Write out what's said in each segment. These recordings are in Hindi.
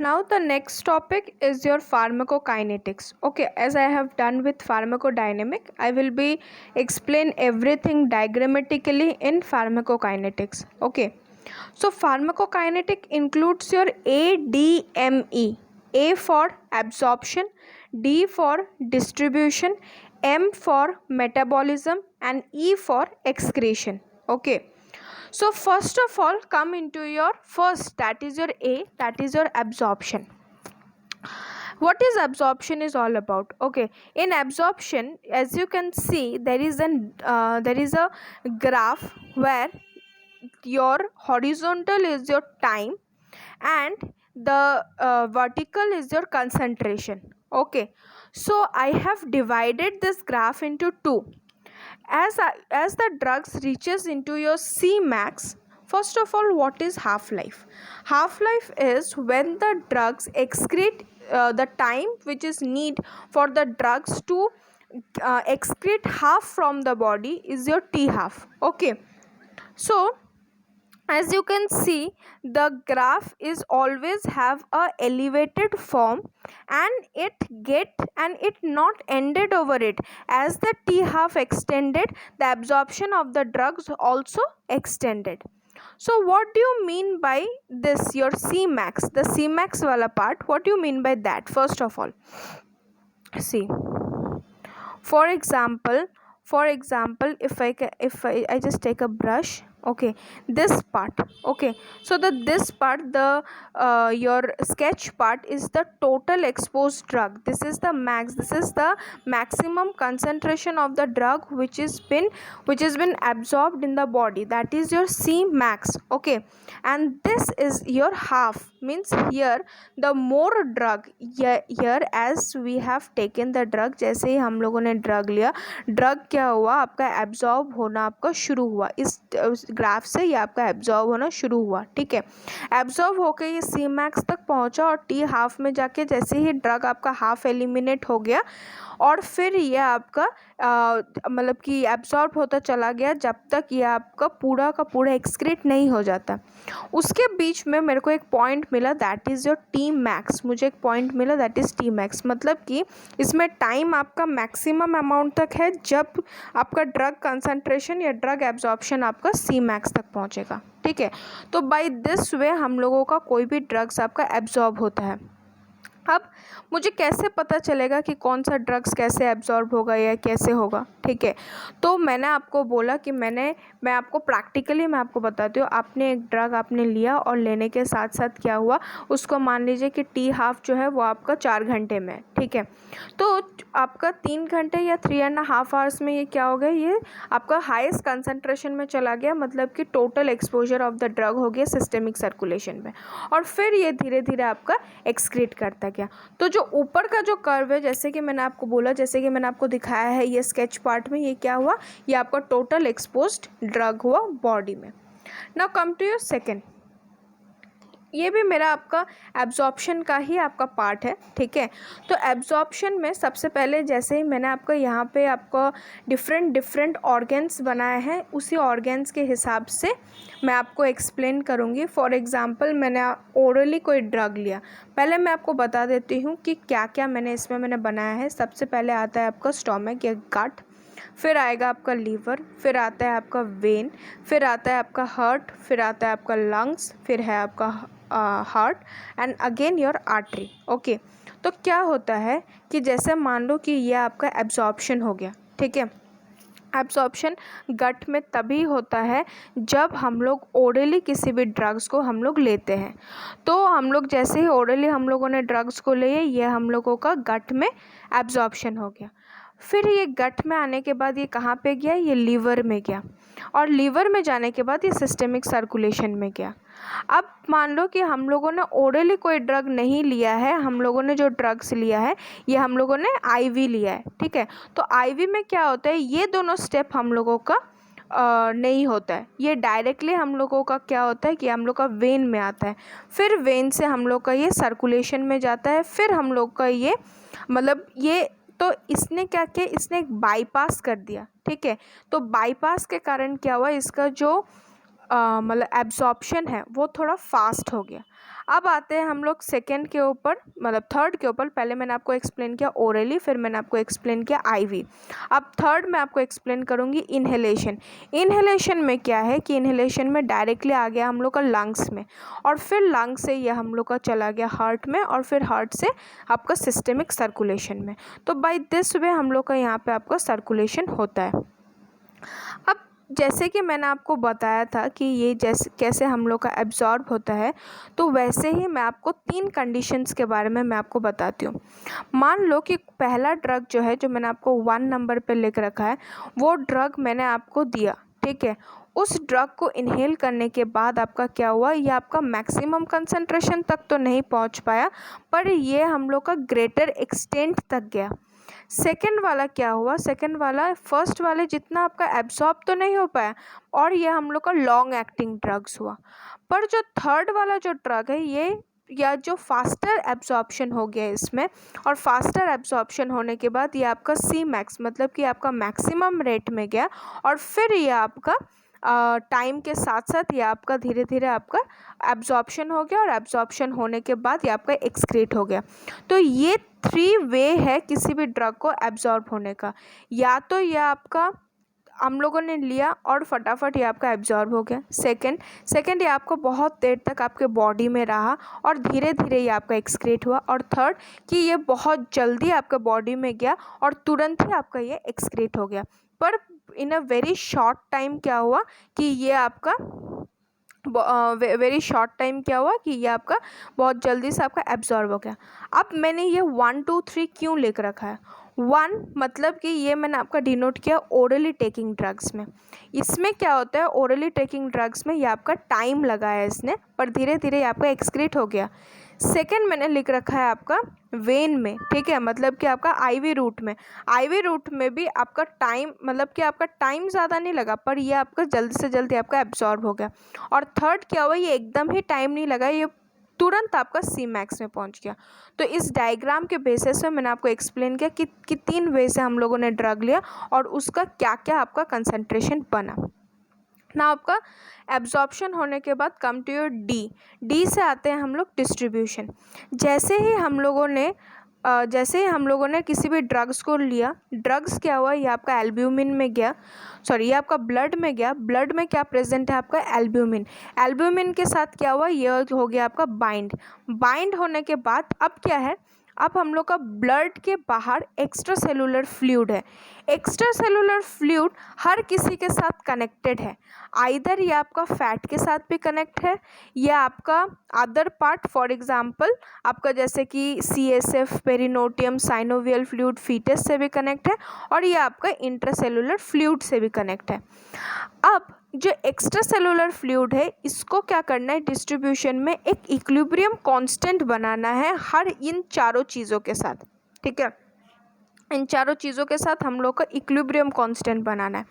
Now the next topic is your pharmacokinetics. Okay, as I have done with pharmacodynamic, I will be explain everything diagrammatically in pharmacokinetics. Okay, so pharmacokinetic includes your ADME. A for absorption, D for distribution, M for metabolism, and E for excretion. Okay. So first of all, come into your first, that is your A, that is your absorption. What is absorption is all about? Okay, in absorption, as you can see, there is a graph where your horizontal is your time and the vertical is your concentration. Okay, so I have divided this graph into two. As the drugs reaches into your Cmax, first of all, what is half-life? Half-life is when the drugs excrete, the time which is need for the drugs to excrete half from the body is your T half. Okay, so as you can see, the graph is always have a elevated form and it not ended over it. As the T half extended, the absorption of the drugs also extended. So what do you mean by this, your Cmax, the Cmax wala part? What do you mean by that? First of all, see, for example, if I just take a brush. Okay, this part. Okay, so this part, the your sketch part is the total exposed drug. This is the maximum concentration of the drug which has been absorbed in the body, that is your C max. Okay, and this is your half, means here the more drug, here as we have taken the drug, जैसे ही हम लोगों ने ड्रग लिया, ड्रग क्या हुआ, आपका एब्जॉर्ब होना आपका शुरू हुआ, इस ग्राफ से ये आपका एब्जॉर्ब होना शुरू हुआ. ठीक है, एब्जॉर्ब होकर ये सी मैक्स तक पहुंचा और टी हाफ में जाके जैसे ही ड्रग आपका हाफ एलिमिनेट हो गया और फिर ये आपका मतलब कि एब्जॉर्ब होता चला गया जब तक ये आपका पूरा का पूरा एक्सक्रीट नहीं हो जाता. उसके बीच में मेरे को एक पॉइंट मिला, that is your T max. मुझे एक पॉइंट मिला दैट इज़ टी मैक्स, मतलब कि इसमें टाइम आपका मैक्सिमम अमाउंट तक है जब आपका ड्रग कंसंट्रेशन या ड्रग एब्जॉर्प्शन आपका सी मैक्स तक पहुंचेगा. ठीक है, तो बाय दिस वे हम लोगों का कोई भी ड्रग्स आपका एब्जॉर्ब होता है. अब मुझे कैसे पता चलेगा कि कौन सा ड्रग्स कैसे एब्जॉर्ब होगा या कैसे होगा? ठीक है, तो मैंने आपको बोला कि मैं आपको प्रैक्टिकली मैं आपको बताती हूँ. आपने एक ड्रग आपने लिया और लेने के साथ साथ क्या हुआ, उसको मान लीजिए कि टी हाफ जो है वो आपका 4 घंटे में. ठीक है, तो आपका 3 घंटे या 3.5 आवर्स में ये क्या हो गया, ये आपका हाईएस्ट कंसंट्रेशन में चला गया, मतलब कि total exposure of the drug हो गया सिस्टेमिक सर्कुलेशन में, और फिर ये धीरे धीरे आपका एक्सक्रीट करता गया. तो जो ऊपर का जो कर्व है, जैसे कि मैंने आपको बोला, जैसे कि मैंने आपको दिखाया है ये स्केच पार्ट में, ये क्या हुआ, ये आपका टोटल एक्सपोज्ड ड्रग हुआ बॉडी में. Now come to your second, ये भी मेरा आपका एब्जॉर्प्शन का ही आपका पार्ट है. ठीक है, तो एब्जॉर्प्शन में सबसे पहले जैसे ही मैंने आपका यहाँ पे आपको डिफरेंट ऑर्गेन्स बनाए हैं, उसी ऑर्गेन्स के हिसाब से मैं आपको एक्सप्लेन करूँगी. फॉर एग्जांपल, मैंने ओरली कोई ड्रग लिया, पहले मैं आपको बता देती हूँ कि क्या क्या मैंने बनाया है. सबसे पहले आता है आपका स्टोमक या गट, फिर आएगा आपका लीवर, फिर आता है आपका वेन, फिर आता है आपका हार्ट, फिर आता है आपका लंग्स, फिर है आपका heart and again your artery. Okay, तो क्या होता है कि जैसे मान लो कि ये आपका एब्जॉर्प्शन हो गया. ठीक है, एब्जॉर्प्शन गट में तभी होता है जब हम लोग ओरली किसी भी ड्रग्स को हम लोग लेते हैं. तो हम लोग जैसे ही ओरली हम लोगों ने ड्रग्स को लिए, ये हम लोगों का गट में एब्जॉर्प्शन हो गया. फिर ये गट में आने के बाद ये कहाँ पे गया, ये लीवर में गया, और लीवर में जाने के बाद ये सिस्टेमिक सर्कुलेशन में गया. अब मान लो कि हम लोगों ने ओरली कोई ड्रग नहीं लिया है, हम लोगों ने जो ड्रग्स लिया है ये हम लोगों ने आईवी लिया है. ठीक है, तो आईवी में क्या होता है, ये दोनों स्टेप हम लोगों का नहीं होता है. ये डायरेक्टली हम लोगों का क्या होता है कि हम लोग का वेन में आता है, फिर वेन से हम लोग का ये सर्कुलेशन में जाता है, फिर हम लोग का ये मतलब ये, तो इसने क्या किया, इसने एक बाईपास कर दिया. ठीक है, तो बाईपास के कारण क्या हुआ, इसका जो मतलब एब्जॉर्प्शन है वो थोड़ा फास्ट हो गया. अब आते हैं हम लोग सेकेंड के ऊपर, मतलब थर्ड के ऊपर। पहले मैंने आपको एक्सप्लेन किया ओरली, फिर मैंने आपको एक्सप्लेन किया आईवी। अब थर्ड मैं आपको एक्सप्लेन करूँगी इन्हेलेशन। इन्हेलेशन में क्या है कि इन्हेलेशन में डायरेक्टली आ गया हम लोग का लंग्स में, और फिर लंग्स से ये हम लोग का चला गया हार्ट में, और फिर हार्ट से आपका सिस्टमिक सर्कुलेशन में। तो बाय दिस वे हम लोग का यहाँ पे आपका सर्कुलेशन होता है। अब जैसे कि मैंने आपको बताया था कि ये जैसे कैसे हम लोग का एब्जॉर्ब होता है, तो वैसे ही मैं आपको 3 कंडीशंस के बारे में मैं आपको बताती हूँ। मान लो कि पहला ड्रग जो है, जो मैंने आपको 1 नंबर पे लिख रखा है, वो ड्रग मैंने आपको दिया, ठीक है। उस ड्रग को इन्हेल करने के बाद आपका क्या हुआ, ये आपका मैक्सिमम कंसंट्रेशन तक तो नहीं पहुँच पाया, पर ये हम लोग का ग्रेटर एक्सटेंट तक गया। सेकेंड वाला क्या हुआ, सेकेंड वाला फर्स्ट वाले जितना आपका एब्जॉर्ब तो नहीं हो पाया, और ये हम लोग का लॉन्ग एक्टिंग ड्रग्स हुआ। पर जो थर्ड वाला जो ड्रग है, ये या जो फास्टर एब्जॉर्प्शन हो गया इसमें, और फास्टर एब्जॉर्प्शन होने के बाद ये आपका सी मैक्स, मतलब कि आपका मैक्सिमम रेट में गया, और फिर ये आपका टाइम के साथ साथ ये आपका धीरे धीरे आपका एब्जॉर्प्शन हो गया, और एब्जॉर्प्शन होने के बाद ये आपका एक्सक्रीट हो गया। तो ये 3 वे है किसी भी ड्रग को एब्जॉर्ब होने का। या तो ये आपका हम लोगों ने लिया और फटाफट ये आपका एब्जॉर्ब हो गया, सेकंड ये आपको बहुत देर तक आपके बॉडी में रहा और धीरे धीरे ये आपका एक्सक्रीट हुआ, और थर्ड कि ये बहुत जल्दी आपके बॉडी में गया और तुरंत ही आपका ये एक्सक्रीट हो गया। पर इन अ वेरी शॉर्ट टाइम क्या हुआ कि ये आपका वेरी शॉर्ट टाइम क्या हुआ कि ये आपका बहुत जल्दी से आपका एब्जॉर्ब हो गया। अब मैंने ये 1 2 3 क्यों लिख रखा है? 1 मतलब कि ये मैंने आपका डिनोट किया ओरली टेकिंग ड्रग्स में। इसमें क्या होता है, ओरली टेकिंग ड्रग्स में ये आपका टाइम लगा है इसने, पर धीरे धीरे ये आपका एक्सक्रीट हो गया। सेकेंड मैंने लिख रखा है आपका वेन में, ठीक है, मतलब कि आपका आईवी रूट में। आईवी रूट में भी आपका टाइम, मतलब कि आपका टाइम ज़्यादा नहीं लगा, पर ये आपका जल्दी से जल्दी आपका एब्जॉर्ब हो गया। और थर्ड क्या हुआ, ये एकदम ही टाइम नहीं लगा, ये तुरंत आपका सी मैक्स में पहुंच गया। तो इस डायग्राम के बेसिस पे मैंने आपको एक्सप्लेन किया कि 3 वे से हम लोगों ने ड्रग लिया और उसका क्या क्या आपका कंसंट्रेशन बना ना। आपका एब्जॉर्प्शन होने के बाद कम टू योर डी से आते हैं हम लोग डिस्ट्रीब्यूशन। जैसे ही हम लोगों ने किसी भी ड्रग्स को लिया, ड्रग्स क्या हुआ, ये आपका एल्ब्यूमिन में गया, सॉरी ये आपका ब्लड में गया। ब्लड में क्या प्रेजेंट है आपका एल्ब्यूमिन। एल्ब्यूमिन के साथ क्या हुआ, ये हो गया आपका बाइंड होने के बाद अब क्या है, अब हम लोग का ब्लड के बाहर एक्स्ट्रा सेलुलर फ्लूइड है। एक्स्ट्रा सेलुलर फ्लूइड हर किसी के साथ कनेक्टेड है, आइदर ये आपका फैट के साथ भी कनेक्ट है, या आपका अदर पार्ट, फॉर एग्जांपल आपका जैसे कि CSF, पेरिनोटियम, साइनोवियल फ्लूइड फीटस से भी कनेक्ट है, और ये आपका इंट्रासेलुलर फ्लूइड से भी कनेक्ट है। अब जो एक्स्ट्रा सेलुलर फ्लूइड है, इसको क्या करना है, डिस्ट्रीब्यूशन में एक इक्विलिब्रियम कांस्टेंट बनाना है हर इन चारों चीज़ों के साथ, ठीक है। इन चारों चीज़ों के साथ हम लोग का इक्विलिब्रियम कांस्टेंट बनाना है,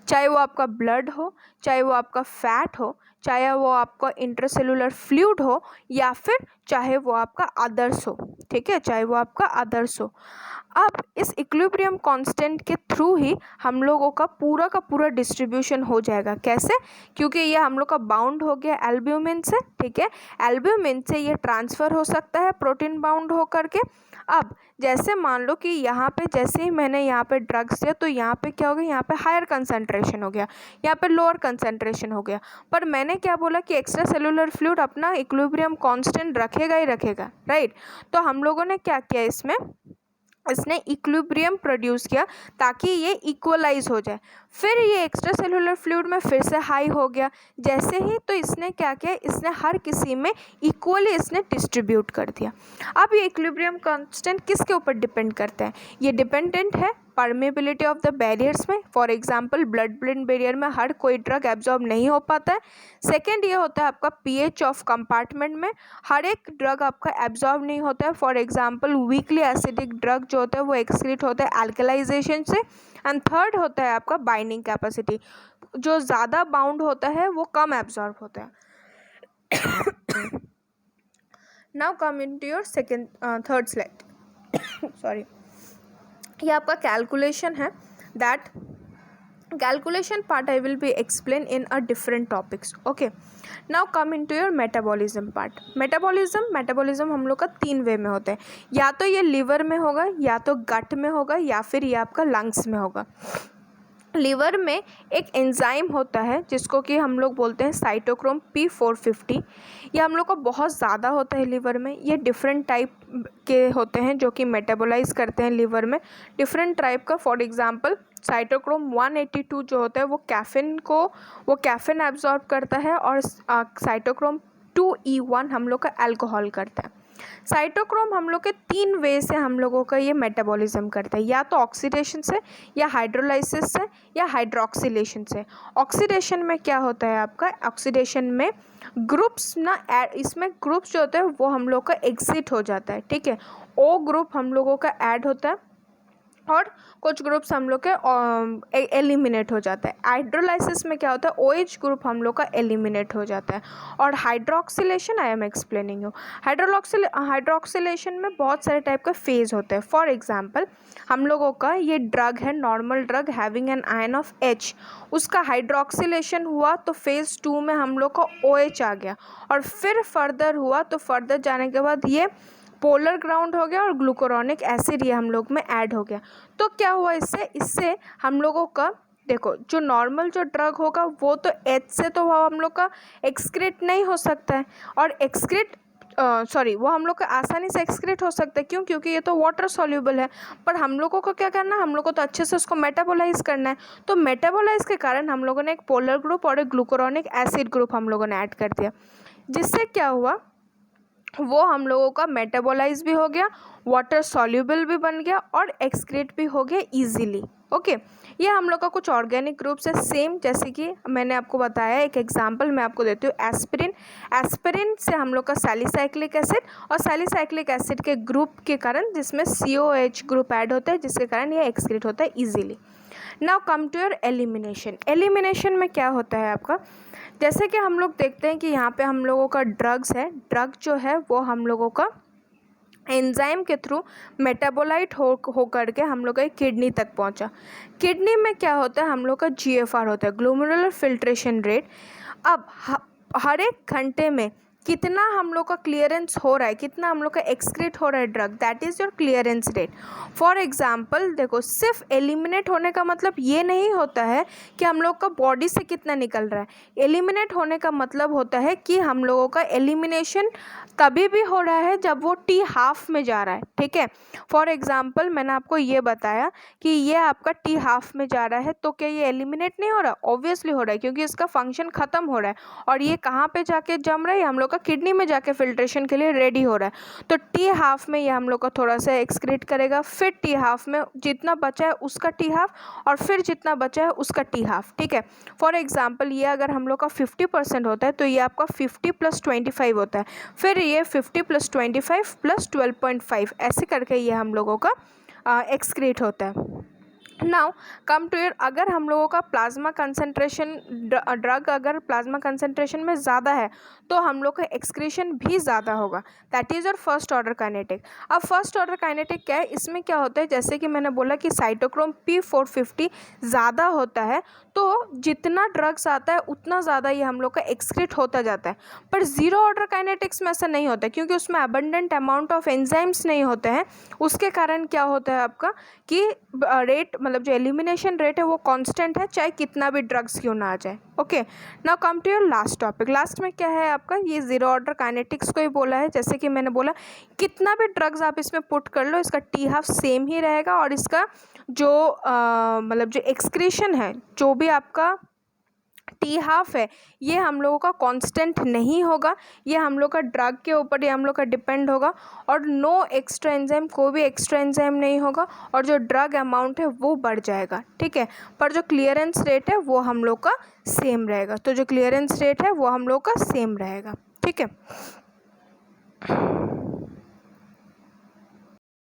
चाहे वो आपका ब्लड हो, चाहे वो आपका फैट हो, चाहे वो आपका इंट्रासेलुलर फ्लूइड हो, या फिर चाहे वो आपका अदर्स हो, ठीक है, चाहे वो आपका अदर्स हो। अब इस इक्विलिब्रियम कांस्टेंट के थ्रू ही हम लोगों का पूरा डिस्ट्रीब्यूशन हो जाएगा। कैसे? क्योंकि ये हम लोग का बाउंड हो गया एल्ब्यूमिन से, ठीक है। एल्ब्यूमिन से ये ट्रांसफ़र हो सकता है प्रोटीन बाउंड हो करके। अब जैसे मान लो कि यहाँ पे जैसे ही मैंने यहाँ पे ड्रग्स दिया, तो यहाँ पे क्या हो गया, यहाँ पे हायर कंसंट्रेशन हो गया, यहाँ पे लोअर कंसंट्रेशन हो गया। पर मैंने क्या बोला कि एक्स्ट्रा सेलुलर फ्लूइड अपना इक्विलिब्रियम कांस्टेंट रखेगा ही रखेगा, राइट। तो हम लोगों ने क्या किया, इसने इक्विलिब्रियम प्रोड्यूस किया ताकि ये इक्वलाइज हो जाए। फिर ये एक्स्ट्रा सेलुलर फ्लूइड में फिर से हाई हो गया जैसे ही, तो इसने क्या किया, इसने हर किसी में इक्वली इसने डिस्ट्रीब्यूट कर दिया। अब ये इक्विलिब्रियम कांस्टेंट किसके ऊपर डिपेंड करता है, ये डिपेंडेंट है परमेबिलिटी ऑफ द बैरियर्स में। For example blood brain barrier में हर कोई ड्रग एब्जॉर्ब नहीं हो पाता है। सेकेंड ये होता है आपका pH ऑफ कंपार्टमेंट में, हर एक ड्रग आपका एब्जॉर्ब नहीं होता है। For example weakly acidic drug जो होता है वो एक्सक्रीट होता है अल्कलाइजेशन से। एंड थर्ड होता है आपका बाइंडिंग कैपेसिटी, जो ज़्यादा बाउंड होता है वो कम एब्जॉर्ब होता है। Now come in to your third slide. Sorry, ये आपका कैलकुलेशन है that Calculation part I will be explain in a different topics. Okay, now come into your metabolism part. Metabolism हम लोग का 3 वे में होता है, या तो ये लिवर में होगा, या तो गट में होगा, या फिर ये आपका लंग्स में होगा। लीवर में एक एंजाइम होता है जिसको कि हम लोग बोलते हैं साइटोक्रोम P450। ये हम लोग को बहुत ज़्यादा होता है लीवर में। ये डिफरेंट टाइप के होते हैं जो कि मेटाबोलाइज करते हैं लीवर में डिफरेंट टाइप का। फॉर एग्जांपल साइटोक्रोम 182 जो होता है वो कैफीन एब्जॉर्ब करता है, और साइटोक्रोम 2E1 हम लोग का अल्कोहल करता है। साइटोक्रोम हम लोग के 3 वे से हम लोगों का ये मेटाबॉलिज्म करता है, या तो ऑक्सीडेशन से, या हाइड्रोलाइसिस से, या हाइड्रोक्सिलेशन से। ऑक्सीडेशन में क्या होता है आपका, ऑक्सीडेशन में ग्रुप्स इसमें ग्रुप्स जो होते हैं वो हम लोग का एग्जिट हो जाता है, ठीक है। ओ ग्रुप हम लोगों का ऐड होता है और कुछ ग्रुप्स हम लोग के एलिमिनेट हो जाता है। हाइड्रोलाइसिस में क्या होता है, OH ग्रुप हम लोग का एलिमिनेट हो जाता है। और hydroxylation I am explaining you. Hydroxylation में बहुत सारे टाइप का फेज होते हैं। फॉर एग्जांपल हम लोगों का ये ड्रग है, normal drug having an ion of H, उसका हाइड्रोक्सिलेशन हुआ तो फेज 2 में हम लोग का OH आ गया, और फिर फर्दर हुआ तो फर्दर जाने के बाद ये पोलर ग्राउंड हो गया और ग्लूकोरोनिक एसिड ये हम लोग में ऐड हो गया। तो क्या हुआ इससे हम लोगों का, देखो जो नॉर्मल जो ड्रग होगा वो तो H से तो वो हम लोग का एक्सक्रीट नहीं हो सकता है, और वो हम लोग का आसानी से एक्सक्रीट हो सकता है। क्यों? क्योंकि ये तो वाटर सॉल्यूबल है। पर हम लोगों को क्या करना है, हम लोग को तो अच्छे से उसको मेटाबोलाइज करना है। तो मेटाबोलाइज के कारण हम लोगों ने एक पोलर ग्रुप और एक ग्लूकोरोनिक एसिड ग्रुप हम लोगों ने ऐड कर दिया, जिससे क्या हुआ, वो हम लोगों का मेटाबोलाइज भी हो गया, वाटर सॉल्यूबल भी बन गया, और एक्सक्रीट भी हो गया इजीली। ओके, ये हम लोग का कुछ ऑर्गेनिक ग्रुप्स है सेम, जैसे कि मैंने आपको बताया। एक एग्जांपल मैं आपको देती हूँ, एस्पिरिन से हम लोग का सैलिसाइक्लिक एसिड, और सैलिसाइक्लिक एसिड के ग्रुप के कारण जिसमें COH ग्रुप ऐड होता है, जिसके कारण ये एक्सक्रीट होता है easily. Now come to your elimination में क्या होता है आपका, जैसे कि हम लोग देखते हैं कि यहाँ पे हम लोगों का ड्रग्स है, ड्रग जो है वो हम लोगों का एंजाइम के थ्रू मेटाबोलाइट हो करके हम लोग का किडनी तक पहुँचा। किडनी में क्या होता है, हम लोग का GFR होता है, ग्लोमेरुलर फिल्ट्रेशन रेट। अब हर एक घंटे में कितना हम लोग का क्लियरेंस हो रहा है, कितना हम लोग का एक्सक्रीट हो रहा है drug, that is your clearance rate. For example देखो, सिर्फ एलिमिनेट होने का मतलब ये नहीं होता है कि हम लोग का बॉडी से कितना निकल रहा है। एलिमिनेट होने का मतलब होता है कि हम लोगों का एलिमिनेशन तभी भी हो रहा है जब वो T½ में जा रहा है, ठीक है। फॉर एग्जांपल मैंने आपको ये बताया कि ये आपका T½ में जा रहा है, तो क्या ये एलिमिनेट नहीं हो रहा? ऑब्वियसली हो रहा है, क्योंकि इसका फंक्शन खत्म हो रहा है। और ये कहाँ पे जाके जम रहा है, हम लोग का किडनी में जाके फिल्ट्रेशन के लिए रेडी हो रहा है। तो T½ में ये हम लोग का थोड़ा सा एक्सक्रीट करेगा, फिर T½ में जितना बचा है उसका T½ और फिर जितना बचा है उसका T½ ठीक है। फॉर एग्जांपल ये अगर हम लोग का 50% होता है तो ये आपका 50 + 25 होता है, फिर ये 50 + 25 + 12.5 ऐसे करके ये हम लोगों का एक्सक्रीट होता है। नाउ कम टू योर, अगर हम लोगों का प्लाज्मा कंसंट्रेशन ड्रग अगर प्लाज्मा कंसंट्रेशन में ज़्यादा है तो हम लोग का एक्सक्रीशन भी ज़्यादा होगा, that is your first order kinetic. अब फर्स्ट ऑर्डर काइनेटिक क्या है, इसमें क्या होता है, जैसे कि मैंने बोला कि साइटोक्रोम P450 ज़्यादा होता है, तो जितना ड्रग्स आता है उतना ज़्यादा ये हम लोग का एक्सक्रीट होता जाता है। पर ज़ीरो ऑर्डर काइनेटिक्स में ऐसा नहीं होता, क्योंकि उसमें अबंडेंट अमाउंट ऑफ एंजाइम्स नहीं होते हैं। उसके कारण क्या होता है आपका कि रेट, मतलब जो एलिमिनेशन रेट है वो कांस्टेंट है, चाहे कितना भी ड्रग्स क्यों ना आ जाए। Okay, now come to your last topic. Last में क्या है आपका, ये ज़ीरो ऑर्डर काइनेटिक्स को ही बोला है। जैसे कि मैंने बोला, कितना भी ड्रग्स आप इसमें पुट कर लो, इसका T½ सेम ही रहेगा, और इसका जो मतलब जो एक्सक्रीशन है, जो भी आपका T½ है, ये हम लोगों का कांस्टेंट नहीं होगा, ये हम लोग का ड्रग के ऊपर ही हम लोग का डिपेंड होगा। और नो एक्स्ट्रा एंजाइम, कोई भी एक्स्ट्रा एंजाइम नहीं होगा, और जो ड्रग अमाउंट है वो बढ़ जाएगा, ठीक है। पर जो क्लियरेंस रेट है वो हम लोग का सेम रहेगा, तो जो क्लियरेंस रेट है वो हम लोग का सेम रहेगा, ठीक है।